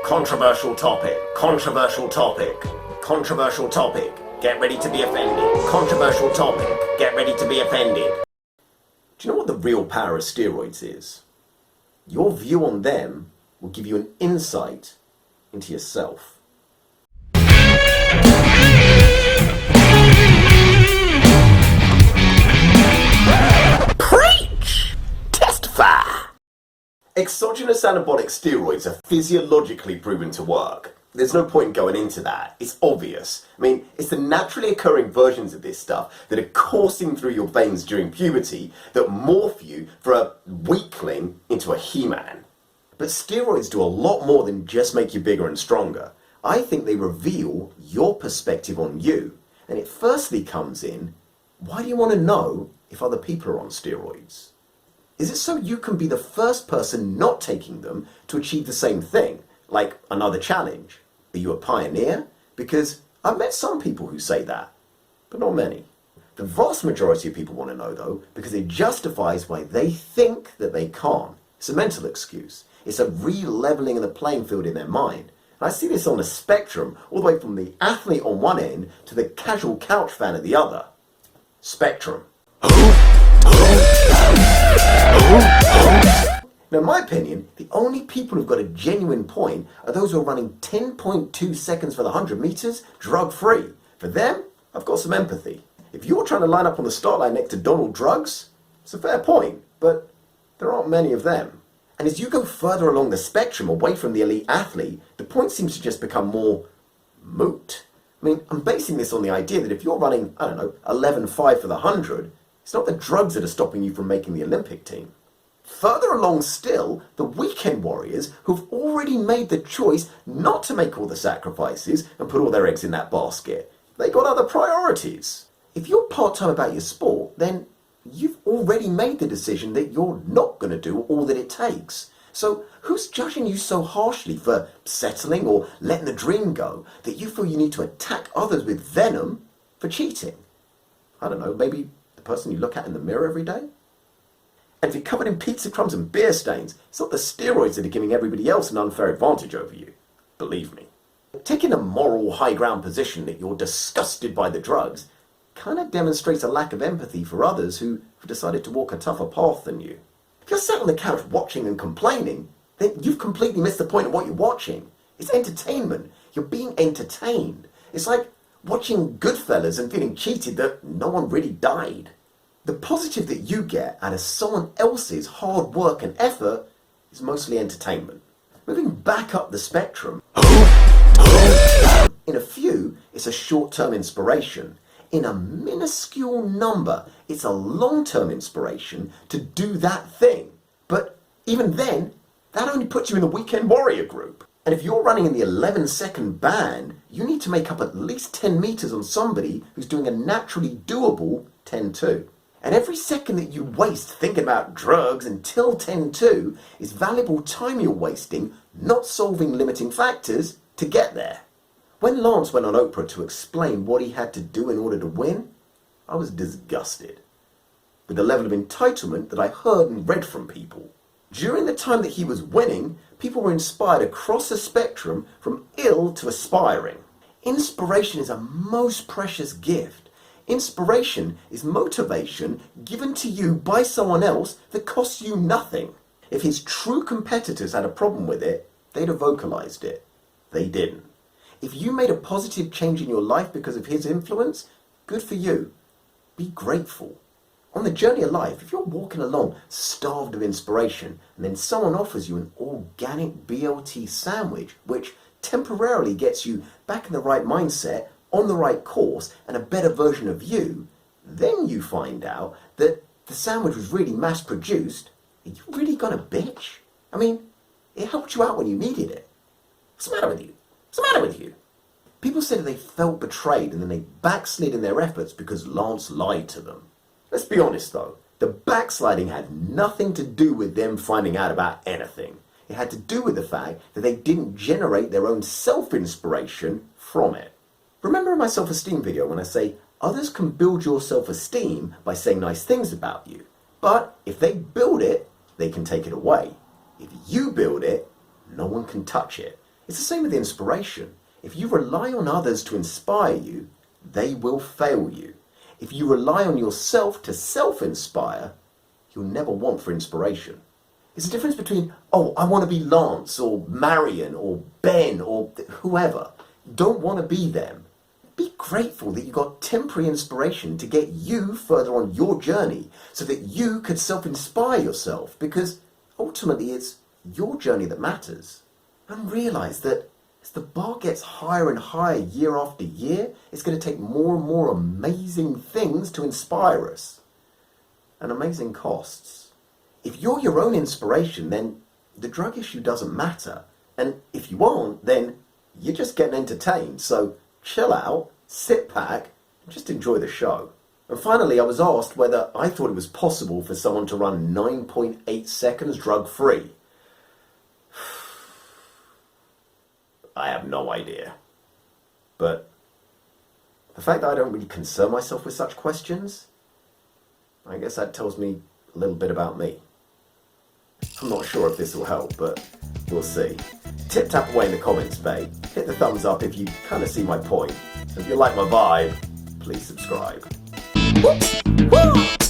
Controversial topic. Controversial topic. Controversial topic. Get ready to be offended. Controversial topic. Get ready to be offended. Do you know what the real power of steroids is? Your view on them will give you an insight into yourself. Preach! Testify! Exogenous anabolic steroids are physiologically proven to work. There's no point going into that. It's obvious. I mean, it's the naturally occurring versions of this stuff that are coursing through your veins during puberty that morph you from a weakling into a He-Man. But steroids do a lot more than just make you bigger and stronger. I think they reveal your perspective on you. And it firstly comes in, why do you want to know if other people are on steroids? Is it so you can be the first person not taking them to achieve the same thing, like another challenge? Are you a pioneer? Because I've met some people who say that, but not many. The vast majority of people want to know, though, because it justifies why they think that they can't. It's a mental excuse. It's a re-leveling of the playing field in their mind. And I see this on a spectrum, all the way from the athlete on one end to the casual couch fan at the other. Spectrum. Now, in my opinion, the only people who've got a genuine point are those who are running 10.2 seconds for the 100 meters, drug-free. For them, I've got some empathy. If you're trying to line up on the start line next to Donald Drugs, it's a fair point, but there aren't many of them. And as you go further along the spectrum away from the elite athlete, the point seems to just become more moot. I mean, I'm basing this on the idea that if you're running, 11.5 for the 100, it's not the drugs that are stopping you from making the Olympic team. Further along still, the weekend warriors who've already made the choice not to make all the sacrifices and put all their eggs in that basket. They got other priorities. If you're part-time about your sport, then you've already made the decision that you're not going to do all that it takes. So who's judging you so harshly for settling or letting the dream go that you feel you need to attack others with venom for cheating? I don't know, maybe the person you look at in the mirror every day? And if you're covered in pizza crumbs and beer stains, it's not the steroids that are giving everybody else an unfair advantage over you. Believe me. Taking a moral high ground position that you're disgusted by the drugs kind of demonstrates a lack of empathy for others who have decided to walk a tougher path than you. If you're sat on the couch watching and complaining, then you've completely missed the point of what you're watching. It's entertainment. You're being entertained. It's like watching Goodfellas and feeling cheated that no one really died. The positive that you get out of someone else's hard work and effort is mostly entertainment. Moving back up the spectrum, in a few, it's a short-term inspiration. In a minuscule number, it's a long-term inspiration to do that thing. But even then, that only puts you in the weekend warrior group. And if you're running in the 11-second band, you need to make up at least 10 meters on somebody who's doing a naturally doable 10-2. And every second that you waste thinking about drugs until 10-2 is valuable time you're wasting not solving limiting factors to get there. When Lance went on Oprah to explain what he had to do in order to win, I was disgusted with the level of entitlement that I heard and read from people. During the time that he was winning, people were inspired across the spectrum from ill to aspiring. Inspiration is a most precious gift. Inspiration is motivation given to you by someone else that costs you nothing. If his true competitors had a problem with it, they'd have vocalized it. They didn't. If you made a positive change in your life because of his influence, good for you. Be grateful. On the journey of life, if you're walking along starved of inspiration and then someone offers you an organic BLT sandwich, which temporarily gets you back in the right mindset, on the right course, and a better version of you, then you find out that the sandwich was really mass-produced, are you really gonna bitch? I mean, it helped you out when you needed it. What's the matter with you? What's the matter with you? People said that they felt betrayed and then they backslid in their efforts because Lance lied to them. Let's be honest though, the backsliding had nothing to do with them finding out about anything. It had to do with the fact that they didn't generate their own self-inspiration from it. Remember in my self-esteem video when I say others can build your self-esteem by saying nice things about you, but if they build it, they can take it away. If you build it, no one can touch it. It's the same with inspiration. If you rely on others to inspire you, they will fail you. If you rely on yourself to self-inspire, you'll never want for inspiration. It's the difference between, oh, I want to be Lance or Marion or Ben or whoever. You don't want to be them. Be grateful that you got temporary inspiration to get you further on your journey so that you could self-inspire yourself, because ultimately it's your journey that matters. And realize that as the bar gets higher and higher year after year, it's going to take more and more amazing things to inspire us. And amazing costs. If you're your own inspiration, then the drug issue doesn't matter. And if you aren't, then you're just getting entertained. So chill out, sit back, and just enjoy the show. And finally, I was asked whether I thought it was possible for someone to run 9.8 seconds drug-free. I have no idea. But the fact that I don't really concern myself with such questions, I guess that tells me a little bit about me. I'm not sure if this will help, but we'll see. Tap away in the comments, babe. Hit the thumbs up if you kind of see my point. If you like my vibe, please subscribe. Whoops! Woo!